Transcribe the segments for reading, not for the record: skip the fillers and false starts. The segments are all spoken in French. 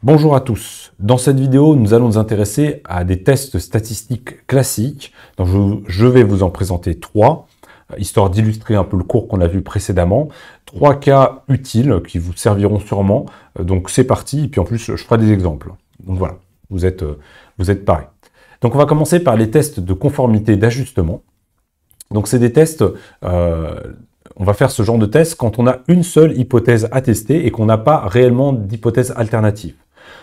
Bonjour à tous. Dans cette vidéo, nous allons nous intéresser à des tests statistiques classiques. Donc, je vais vous en présenter trois, histoire d'illustrer un peu le cours qu'on a vu précédemment. Trois cas utiles qui vous serviront sûrement. Donc c'est parti, et puis en plus je ferai des exemples. Donc voilà, vous êtes pareil. Donc on va commencer par les tests de conformité d'ajustement. Donc c'est des tests, on va faire ce genre de test quand on a une seule hypothèse à tester et qu'on n'a pas réellement d'hypothèse alternative.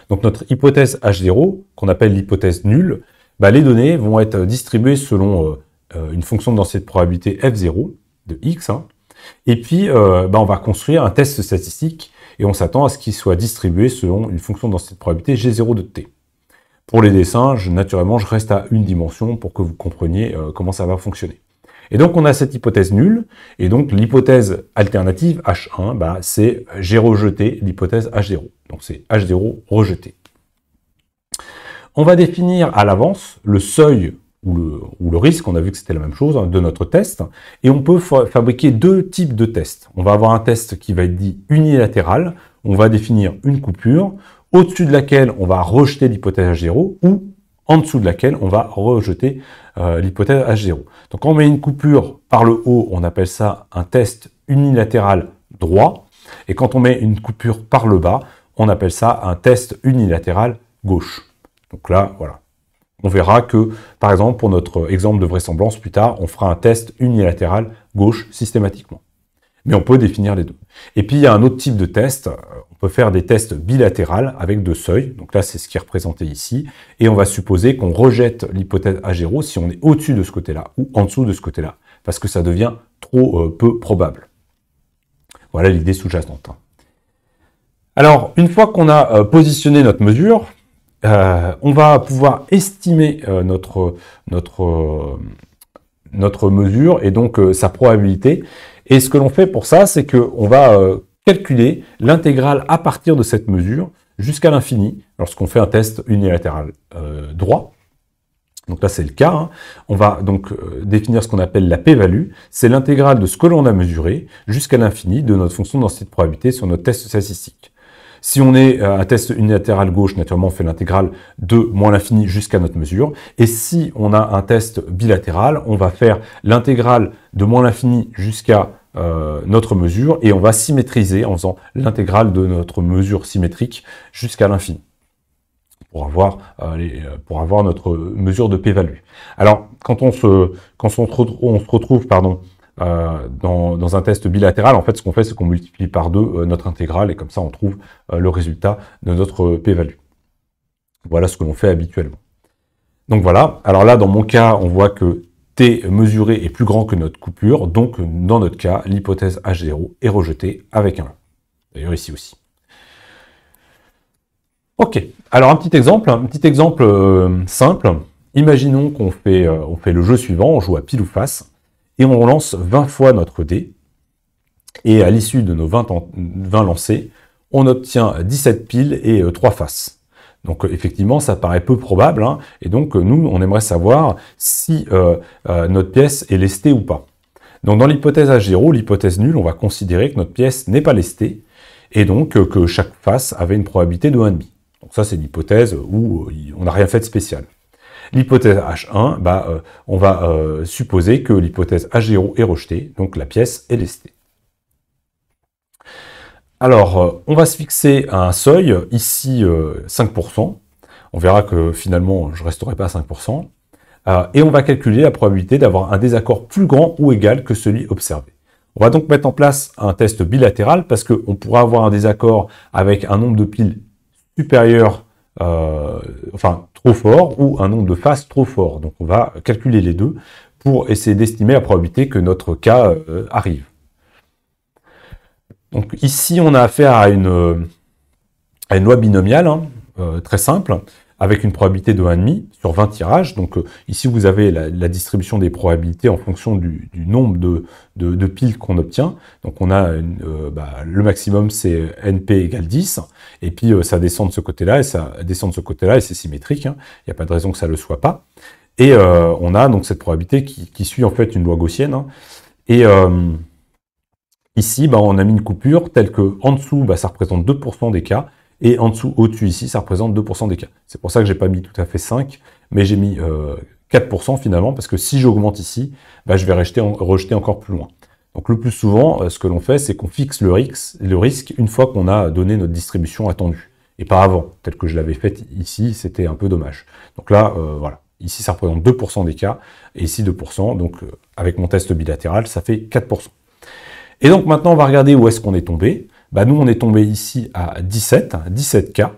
Donc notre hypothèse H0, qu'on appelle l'hypothèse nulle, les données vont être distribuées selon une fonction de densité de probabilité F0 de x, et puis on va construire un test statistique et on s'attend à ce qu'il soit distribué selon une fonction de densité de probabilité G0 de t. Pour les dessins, naturellement, je reste à une dimension pour que vous compreniez comment ça va fonctionner. Et donc, on a cette hypothèse nulle, et donc l'hypothèse alternative, H1, c'est j'ai rejeté l'hypothèse H0. Donc, c'est H0 rejeté. On va définir à l'avance le seuil ou le risque, on a vu que c'était la même chose, de notre test, et on peut fabriquer deux types de tests. On va avoir un test qui va être dit unilatéral, on va définir une coupure, au-dessus de laquelle on va rejeter l'hypothèse H0, ou en dessous de laquelle on va rejeter l'hypothèse H0. Donc quand on met une coupure par le haut, on appelle ça un test unilatéral droit, et quand on met une coupure par le bas, on appelle ça un test unilatéral gauche. Donc là, voilà. On verra que, par exemple, pour notre exemple de vraisemblance plus tard, on fera un test unilatéral gauche systématiquement. Mais on peut définir les deux. Et puis, il y a un autre type de test. On peut faire des tests bilatéraux avec deux seuils. Donc là, c'est ce qui est représenté ici. Et on va supposer qu'on rejette l'hypothèse H0 si on est au-dessus de ce côté-là ou en dessous de ce côté-là, parce que ça devient trop peu probable. Voilà l'idée sous-jacente. Alors, une fois qu'on a positionné notre mesure, on va pouvoir estimer notre mesure et donc sa probabilité. Et ce que l'on fait pour ça, c'est qu'on va calculer l'intégrale à partir de cette mesure jusqu'à l'infini lorsqu'on fait un test unilatéral droit. Donc là, c'est le cas. On va donc définir ce qu'on appelle la p-value. C'est l'intégrale de ce que l'on a mesuré jusqu'à l'infini de notre fonction de densité de probabilité sur notre test statistique. Si on est un test unilatéral gauche, naturellement, on fait l'intégrale de moins l'infini jusqu'à notre mesure. Et si on a un test bilatéral, on va faire l'intégrale de moins l'infini jusqu'à notre mesure et on va symétriser en faisant l'intégrale de notre mesure symétrique jusqu'à l'infini pour avoir notre mesure de p-value. Alors, quand on se retrouve dans un test bilatéral, en fait, ce qu'on fait, c'est qu'on multiplie par 2 notre intégrale, et comme ça, on trouve le résultat de notre p-value. Voilà ce que l'on fait habituellement. Donc voilà, alors là, dans mon cas, on voit que t mesuré est plus grand que notre coupure, donc dans notre cas, l'hypothèse H0 est rejetée avec un 1. D'ailleurs, ici aussi. Ok, alors un petit exemple simple. Imaginons qu'on fait, on fait le jeu suivant, on joue à pile ou face, et on lance 20 fois notre dé, et à l'issue de nos 20 lancés, on obtient 17 piles et 3 faces. Donc effectivement, ça paraît peu probable, et donc nous, on aimerait savoir si notre pièce est lestée ou pas. Donc dans l'hypothèse H0, l'hypothèse nulle, on va considérer que notre pièce n'est pas lestée, et donc que chaque face avait une probabilité de 1,5. Donc ça, c'est l'hypothèse où on n'a rien fait de spécial. L'hypothèse H1, on va supposer que l'hypothèse H0 est rejetée, donc la pièce est lestée. Alors, on va se fixer un seuil, ici 5%. On verra que finalement, je ne resterai pas à 5%. Et on va calculer la probabilité d'avoir un désaccord plus grand ou égal que celui observé. On va donc mettre en place un test bilatéral parce qu'on pourra avoir un désaccord avec un nombre de piles supérieur, trop fort, ou un nombre de faces trop fort. Donc on va calculer les deux pour essayer d'estimer la probabilité que notre cas arrive. Donc ici, on a affaire à une loi binomiale, très simple, avec une probabilité de 1,5 sur 20 tirages. Donc ici, vous avez la distribution des probabilités en fonction du nombre de piles qu'on obtient. Donc on a le maximum, c'est NP égale 10, et puis ça descend de ce côté-là, et ça descend de ce côté-là, et c'est symétrique. Il n'y a pas de raison que ça ne le soit pas. Et on a donc cette probabilité qui suit en fait une loi gaussienne. Et ici, on a mis une coupure telle que en dessous, ça représente 2% des cas, et en dessous, au-dessus ici, ça représente 2% des cas. C'est pour ça que j'ai pas mis tout à fait 5, mais j'ai mis 4% finalement, parce que si j'augmente ici, bah, je vais rejeter encore plus loin. Donc le plus souvent, ce que l'on fait, c'est qu'on fixe le risque une fois qu'on a donné notre distribution attendue, et pas avant, tel que je l'avais fait ici, c'était un peu dommage. Donc là, voilà, ici ça représente 2% des cas, et ici 2%, donc avec mon test bilatéral, ça fait 4%. Et donc maintenant, on va regarder où est-ce qu'on est tombé. Bah, nous, on est tombé ici à 17 cas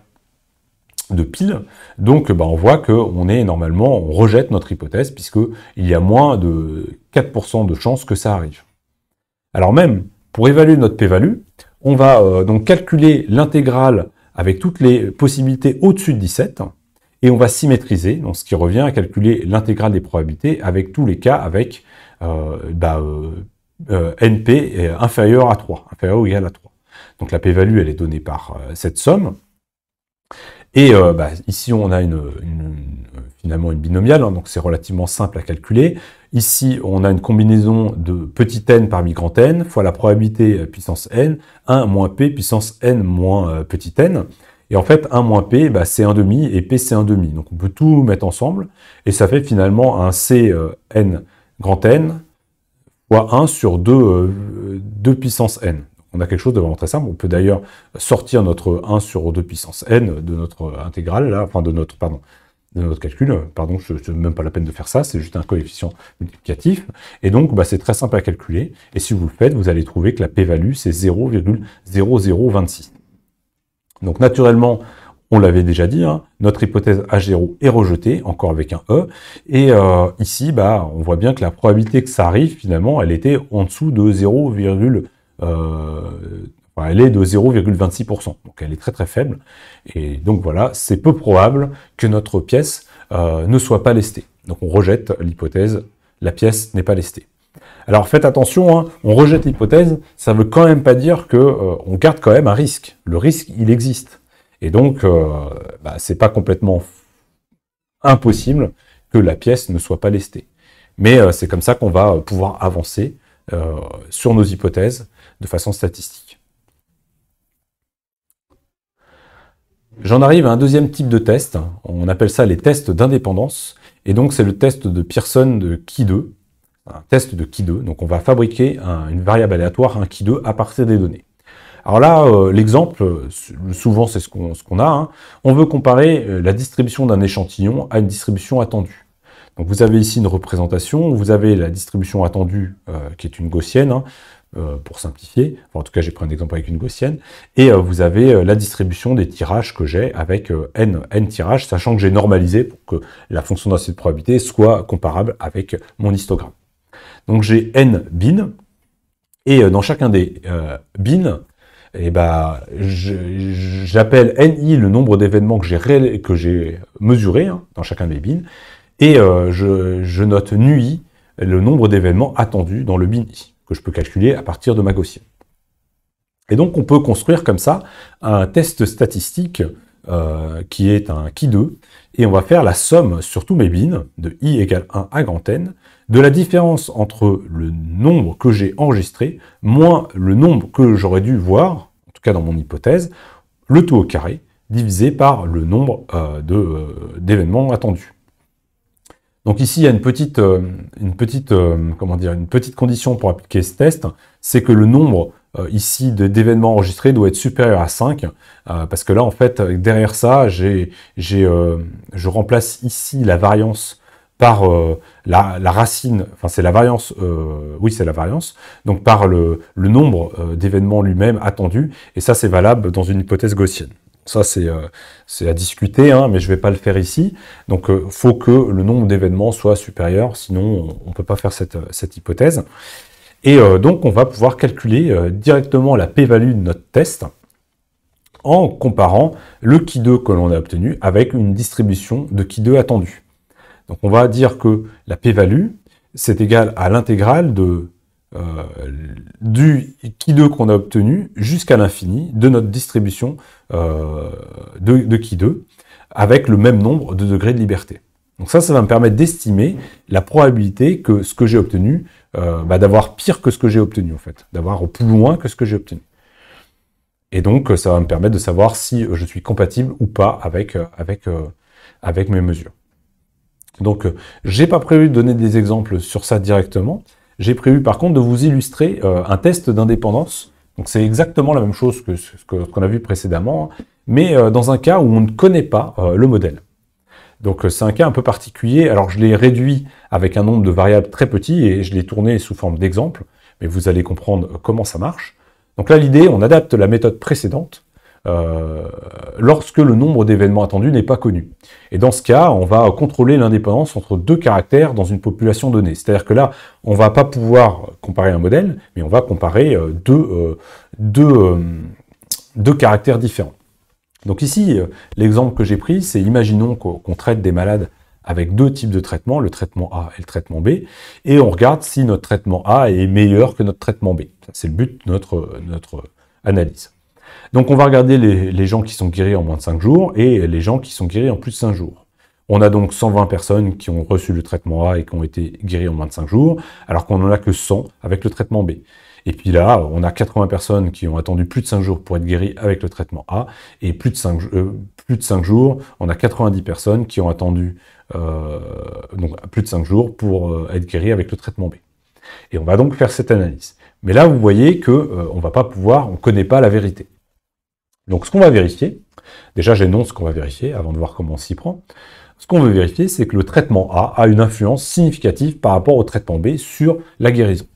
de pile, donc bah, on voit qu'on est normalement, on rejette notre hypothèse, puisqu'il y a moins de 4% de chances que ça arrive. Alors même, pour évaluer notre p-value, on va donc calculer l'intégrale avec toutes les possibilités au-dessus de 17, et on va symétriser, donc ce qui revient à calculer l'intégrale des probabilités avec tous les cas avec NP est inférieur à 3, inférieur ou égal à 3. Donc la p-value, elle est donnée par cette somme. Et ici, on a finalement une binomiale, hein, donc c'est relativement simple à calculer. Ici, on a une combinaison de petit n parmi grand N, fois la probabilité puissance n, 1 moins p puissance n moins petit n. Et en fait, 1 moins p, c'est 1,5, et p, c'est 1,5. Donc on peut tout mettre ensemble, et ça fait finalement un Cn grand N, fois 1 sur 2 puissance n. On a quelque chose de vraiment très simple. On peut d'ailleurs sortir notre 1 sur 2 puissance n de notre intégrale, là, enfin de notre calcul. Pardon, je n'ai même pas la peine de faire ça, c'est juste un coefficient multiplicatif. Et donc, c'est très simple à calculer. Et si vous le faites, vous allez trouver que la p-value, c'est 0,0026. Donc naturellement, on l'avait déjà dit, hein, notre hypothèse H0 est rejetée, encore avec un E. Et ici, on voit bien que la probabilité que ça arrive, finalement, elle était en dessous de 0,26%. Donc elle est très très faible. Et donc voilà, c'est peu probable que notre pièce ne soit pas lestée. Donc on rejette l'hypothèse, la pièce n'est pas lestée. Alors faites attention, hein, on rejette l'hypothèse, ça ne veut quand même pas dire qu'on garde quand même un risque. Le risque, il existe. Et donc, c'est pas complètement impossible que la pièce ne soit pas lestée. Mais c'est comme ça qu'on va pouvoir avancer sur nos hypothèses de façon statistique. J'en arrive à un deuxième type de test. On appelle ça les tests d'indépendance. Et donc, c'est le test de Pearson de Key2. Un test de Key2. Donc, on va fabriquer une variable aléatoire, un Key2, à partir des données. Alors là, l'exemple, souvent c'est ce qu'on a, hein. On veut comparer la distribution d'un échantillon à une distribution attendue. Donc vous avez ici une représentation, vous avez la distribution attendue qui est une gaussienne, hein, pour simplifier, enfin, en tout cas j'ai pris un exemple avec une gaussienne, et vous avez la distribution des tirages que j'ai avec n tirages, sachant que j'ai normalisé pour que la fonction densité de probabilité soit comparable avec mon histogramme. Donc j'ai n bins, et dans chacun des bins, et j'appelle NI le nombre d'événements que j'ai mesuré, hein, dans chacun des bins, et je note NUI le nombre d'événements attendus dans le bin I, que je peux calculer à partir de ma gaussienne. Et donc on peut construire comme ça un test statistique qui est un Key2, et on va faire la somme sur tous mes bins, de I égale 1 à grand N, de la différence entre le nombre que j'ai enregistré, moins le nombre que j'aurais dû voir, en tout cas dans mon hypothèse, le tout au carré, divisé par le nombre d'événements attendus. Donc ici, il y a une petite condition pour appliquer ce test, c'est que le nombre ici d'événements enregistrés doit être supérieur à 5, parce que là, en fait, derrière ça, je remplace ici la variance par la racine, enfin c'est la variance, oui c'est la variance, donc par le nombre d'événements lui-même attendus, et ça c'est valable dans une hypothèse gaussienne. Ça c'est à discuter, hein, mais je ne vais pas le faire ici, donc faut que le nombre d'événements soit supérieur, sinon on ne peut pas faire cette hypothèse. Et donc on va pouvoir calculer directement la p-value de notre test, en comparant le Key2 que l'on a obtenu avec une distribution de Key2 attendue. Donc on va dire que la p-value, c'est égal à l'intégrale du Key2 qu'on a obtenu jusqu'à l'infini de notre distribution de Key2 avec le même nombre de degrés de liberté. Donc ça va me permettre d'estimer la probabilité que ce que j'ai obtenu, d'avoir pire que ce que j'ai obtenu en fait, d'avoir plus loin que ce que j'ai obtenu. Et donc, ça va me permettre de savoir si je suis compatible ou pas avec mes mesures. Donc, j'ai pas prévu de donner des exemples sur ça directement. J'ai prévu par contre de vous illustrer un test d'indépendance. Donc, c'est exactement la même chose que ce qu'on a vu précédemment, mais dans un cas où on ne connaît pas le modèle. Donc, c'est un cas un peu particulier. Alors, je l'ai réduit avec un nombre de variables très petit et je l'ai tourné sous forme d'exemple, mais vous allez comprendre comment ça marche. Donc là, l'idée, on adapte la méthode précédente lorsque le nombre d'événements attendus n'est pas connu. Et dans ce cas, on va contrôler l'indépendance entre deux caractères dans une population donnée. C'est-à-dire que là, on ne va pas pouvoir comparer un modèle, mais on va comparer deux caractères différents. Donc ici, l'exemple que j'ai pris, c'est imaginons qu'on traite des malades avec deux types de traitements, le traitement A et le traitement B, et on regarde si notre traitement A est meilleur que notre traitement B. C'est le but de notre analyse. Donc on va regarder les gens qui sont guéris en moins de 5 jours et les gens qui sont guéris en plus de 5 jours. On a donc 120 personnes qui ont reçu le traitement A et qui ont été guéries en moins de 5 jours, alors qu'on n'en a que 100 avec le traitement B. Et puis là, on a 80 personnes qui ont attendu plus de 5 jours pour être guéries avec le traitement A, et plus de 5 jours, on a 90 personnes qui ont attendu donc plus de 5 jours pour être guéries avec le traitement B. Et on va donc faire cette analyse. Mais là, vous voyez que on va pas pouvoir, on ne connaît pas la vérité. Donc ce qu'on va vérifier, déjà j'énonce ce qu'on va vérifier avant de voir comment on s'y prend. Ce qu'on veut vérifier, c'est que le traitement A a une influence significative par rapport au traitement B sur la guérison.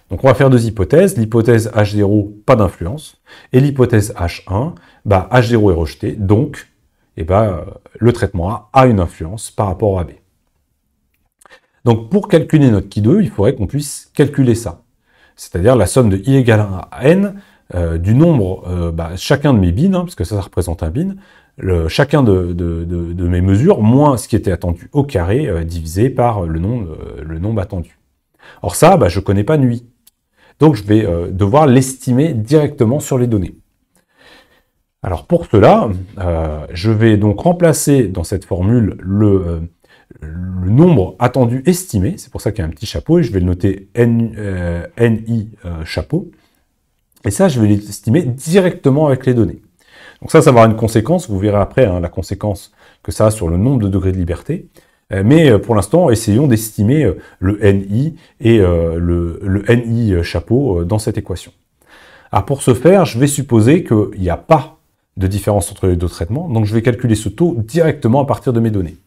Donc on va faire deux hypothèses. L'hypothèse H0, pas d'influence. Et l'hypothèse H1, H0 est rejeté. Donc, le traitement A une influence par rapport à B. Donc pour calculer notre Ki2, il faudrait qu'on puisse calculer ça. C'est-à-dire la somme de I égale 1 à N du nombre, chacun de mes bins, parce que ça représente un bin, chacun de mes mesures, moins ce qui était attendu au carré, divisé par le nombre attendu. Or ça, je ne connais pas nuit. Donc je vais devoir l'estimer directement sur les données. Alors pour cela, je vais donc remplacer dans cette formule le nombre attendu estimé, c'est pour ça qu'il y a un petit chapeau, et je vais le noter NI chapeau, et ça je vais l'estimer directement avec les données. Donc ça va avoir une conséquence, vous verrez après la conséquence que ça a sur le nombre de degrés de liberté, mais pour l'instant, essayons d'estimer le NI et le NI chapeau dans cette équation. Alors pour ce faire, je vais supposer qu'il n'y a pas de différence entre les deux traitements, donc je vais calculer ce taux directement à partir de mes données.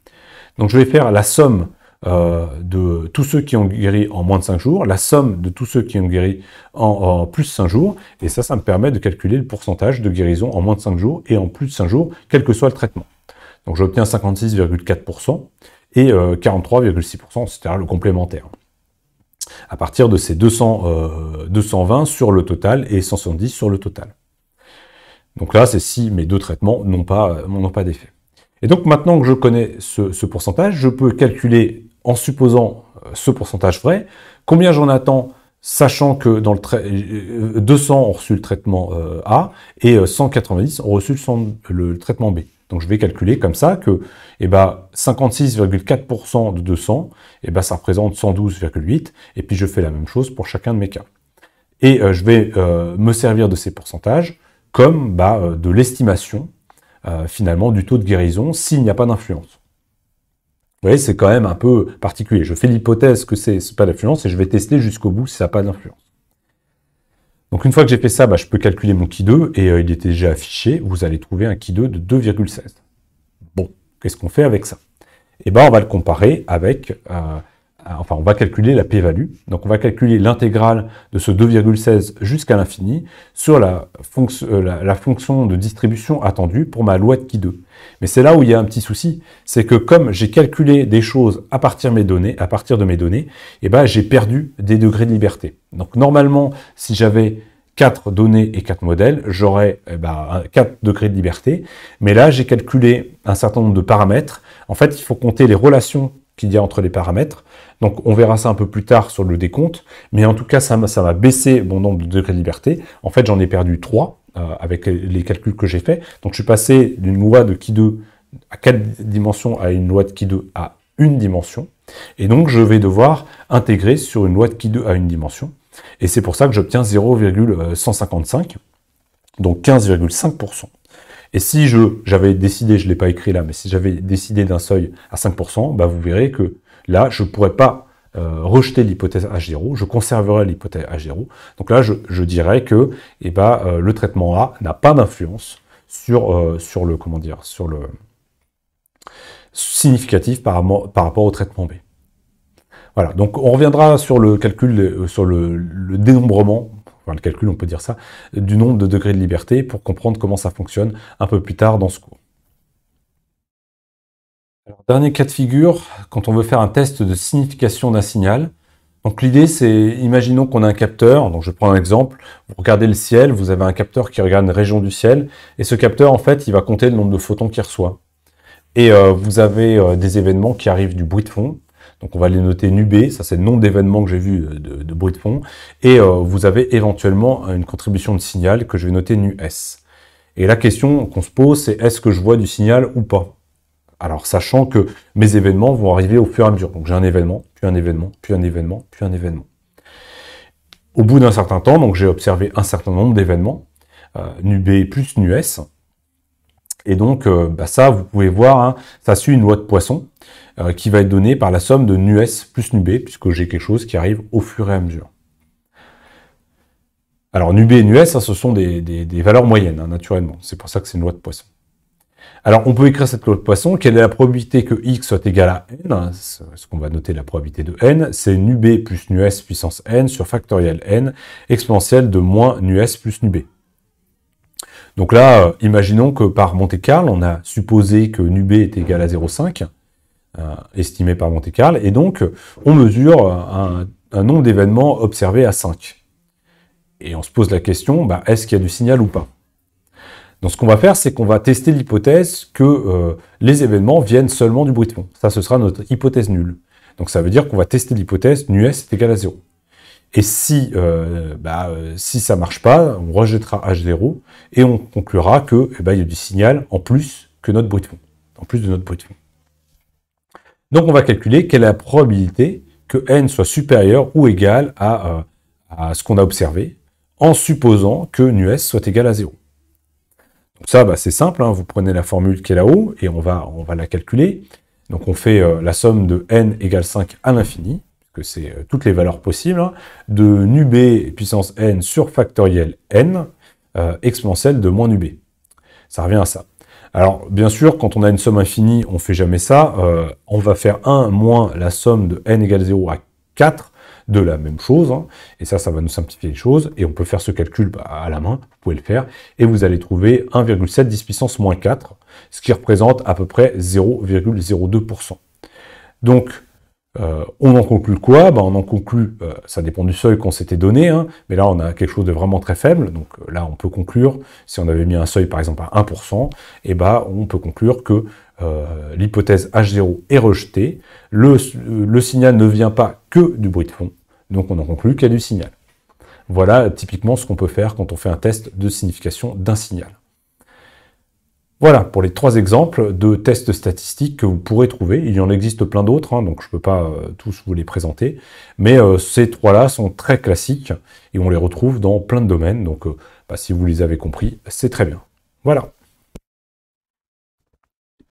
Donc je vais faire la somme de tous ceux qui ont guéri en moins de 5 jours, la somme de tous ceux qui ont guéri en plus de 5 jours, et ça me permet de calculer le pourcentage de guérison en moins de 5 jours et en plus de 5 jours, quel que soit le traitement. Donc j'obtiens 56,4% et 43,6%, c'est-à-dire le complémentaire. À partir de ces 220 sur le total et 170 sur le total. Donc là, c'est si mes deux traitements n'ont pas d'effet. Et donc maintenant que je connais ce pourcentage, je peux calculer, en supposant ce pourcentage vrai, combien j'en attends, sachant que dans 200 ont reçu le traitement A et 190 ont reçu le traitement B. Donc je vais calculer comme ça que 56,4% de 200, ça représente 112,8, et puis je fais la même chose pour chacun de mes cas. Et je vais me servir de ces pourcentages comme de l'estimation finalement du taux de guérison s'il n'y a pas d'influence. Vous voyez, c'est quand même un peu particulier. Je fais l'hypothèse que c'est pas d'influence et je vais tester jusqu'au bout si ça n'a pas d'influence. Donc une fois que j'ai fait ça, je peux calculer mon Ki2 et il était déjà affiché. Vous allez trouver un Ki2 de 2,16. Bon, qu'est-ce qu'on fait avec ça? On va le comparer avec... on va calculer la p-value. Donc on va calculer l'intégrale de ce 2,16 jusqu'à l'infini sur la fonction de distribution attendue pour ma loi de Ki2. Mais c'est là où il y a un petit souci, c'est que comme j'ai calculé des choses à partir de mes données, j'ai perdu des degrés de liberté. Donc normalement, si j'avais 4 données et 4 modèles, j'aurais 4 degrés de liberté. Mais là, j'ai calculé un certain nombre de paramètres. En fait, il faut compter les relations qu'il y a entre les paramètres. Donc on verra ça un peu plus tard sur le décompte, mais en tout cas ça m'a baissé mon nombre de degrés de liberté. En fait j'en ai perdu 3 avec les calculs que j'ai faits. Donc je suis passé d'une loi de Ki2 à 4 dimensions à une loi de Ki2 à une dimension. Et donc je vais devoir intégrer sur une loi de Ki2 à une dimension. Et c'est pour ça que j'obtiens 0,155. donc 15,5%. Et si j'avais décidé, je ne l'ai pas écrit là, mais si j'avais décidé d'un seuil à 5%, bah vous verrez que là, je ne pourrais pas rejeter l'hypothèse H0, je conserverai l'hypothèse H0. Donc là, je dirais que le traitement A n'a pas d'influence sur le, comment dire, sur le significatif par rapport au traitement B. Voilà, donc on reviendra sur le calcul, sur le dénombrement, enfin le calcul, on peut dire ça, du nombre de degrés de liberté pour comprendre comment ça fonctionne un peu plus tard dans ce cours. Alors, dernier cas de figure, quand on veut faire un test de signification d'un signal. Donc l'idée c'est, imaginons qu'on a un capteur, donc je prends un exemple, vous regardez le ciel, vous avez un capteur qui regarde une région du ciel, et ce capteur en fait il va compter le nombre de photons qu'il reçoit. Et vous avez des événements qui arrivent du bruit de fond, donc on va les noter NUB, ça c'est le nombre d'événements que j'ai vu de bruit de fond, et vous avez éventuellement une contribution de signal que je vais noter NUS. Et la question qu'on se pose c'est est-ce que je vois du signal ou pas? Alors, sachant que mes événements vont arriver au fur et à mesure. Donc, j'ai un événement, puis un événement, puis un événement, puis un événement. Au bout d'un certain temps, donc j'ai observé un certain nombre d'événements, NUB plus NUS. Et donc, ça, vous pouvez voir, hein, ça suit une loi de Poisson qui va être donnée par la somme de NUS plus NUB, puisque j'ai quelque chose qui arrive au fur et à mesure. Alors, NUB et NUS, hein, ce sont des valeurs moyennes, hein, naturellement. C'est pour ça que c'est une loi de Poisson. Alors, on peut écrire cette loi de Poisson. Quelle est la probabilité que x soit égal à n? Ce qu'on va noter la probabilité de n, c'est NUB plus NUS puissance n sur factoriel n, exponentielle de moins NUS plus NUB. Donc là, imaginons que par Monte-Carlo, on a supposé que NUB est égal à 0,5, estimé par Monte-Carlo, et donc on mesure un nombre d'événements observés à 5. Et on se pose la question, est-ce qu'il y a du signal ou pas? Donc ce qu'on va faire, c'est qu'on va tester l'hypothèse que les événements viennent seulement du bruit de fond. Ça, ce sera notre hypothèse nulle. Donc ça veut dire qu'on va tester l'hypothèse NUS est égal à 0. Et si ça marche pas, on rejettera H0 et on conclura que il y a du signal en plus que notre bruit de fond, en plus de notre bruit de fond. Donc on va calculer quelle est la probabilité que n soit supérieur ou égal à ce qu'on a observé, en supposant que NUS soit égal à 0. Donc ça, c'est simple, hein, vous prenez la formule qui est là-haut, et on va la calculer. Donc on fait la somme de n égale 5 à l'infini, que c'est toutes les valeurs possibles, hein, de NUB puissance n sur factoriel n, exponentielle de moins NUB. Ça revient à ça. Alors, bien sûr, quand on a une somme infinie, on ne fait jamais ça. On va faire 1 moins la somme de n égale 0 à 4, de la même chose, hein, et ça va nous simplifier les choses, et on peut faire ce calcul à la main, vous pouvez le faire, et vous allez trouver 1,7 10 puissance moins 4, ce qui représente à peu près 0,02%. Donc, on en conclut quoi? On en conclut, ça dépend du seuil qu'on s'était donné, hein, mais là on a quelque chose de vraiment très faible, donc là on peut conclure, si on avait mis un seuil par exemple à 1%, on peut conclure que l'hypothèse H0 est rejetée, le signal ne vient pas que du bruit de fond, donc on en conclut qu'il y a du signal. Voilà typiquement ce qu'on peut faire quand on fait un test de signification d'un signal. Voilà pour les 3 exemples de tests statistiques que vous pourrez trouver. Il y en existe plein d'autres, hein, donc je ne peux pas tous vous les présenter, mais ces 3-là sont très classiques et on les retrouve dans plein de domaines, donc si vous les avez compris, c'est très bien. Voilà.